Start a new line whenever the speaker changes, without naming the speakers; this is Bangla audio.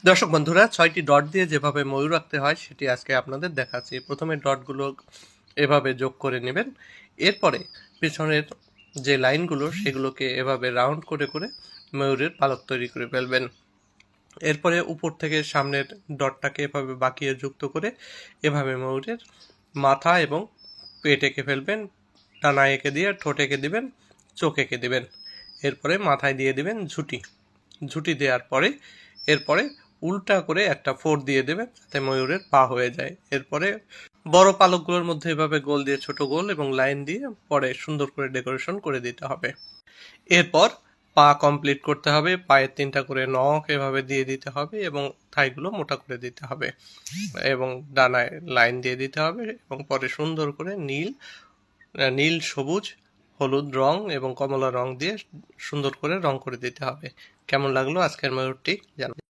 দর্শক বন্ধুরা, ৬টি ডট দিয়ে যেভাবে ময়ূর আঁকতে হয় সেটি আজকে আপনাদের দেখাচ্ছি। প্রথমে ডটগুলো এভাবে যোগ করে নেবেন। এরপরে পেছনের যে লাইনগুলো সেগুলোকে এভাবে রাউন্ড করে করে ময়ূরের পালক তৈরি করে ফেলবেন। এরপরে উপর থেকে সামনের ডটটাকে এভাবে বাঁকিয়ে যুক্ত করে এভাবে ময়ূরের মাথা এবং পেট এঁকে ফেলবেন। ডানা এঁকে দিয়ে ঠোঁট এঁকে দিবেন, চোখ এঁকে দিবেন। এরপরে মাথায় দিয়ে দিবেন ঝুঁটি। ঝুঁটি দেওয়ার পরে এরপরে উল্টা করে একটা ফোর দিয়ে দেবেন যাতে ময়ূরের পা হয়ে যায়। এরপরে বড় পালকগুলোর মধ্যে এভাবে গোল দিয়ে ছোট গোল এবং লাইন দিয়ে পরে সুন্দর করে ডেকোরেশন করে দিতে হবে। এরপর পা কমপ্লিট করতে হবে। পায়ের ৩টা করে নখ এভাবে দিয়ে দিতে হবে এবং থাইগুলো মোটা করে দিতে হবে এবং ডানায় লাইন দিয়ে দিতে হবে এবং পরে সুন্দর করে নীল, সবুজ, হলুদ রং এবং কমলা রং দিয়ে সুন্দর করে রং করে দিতে হবে। কেমন লাগলো আজকের ময়ূরটি জানাবেন।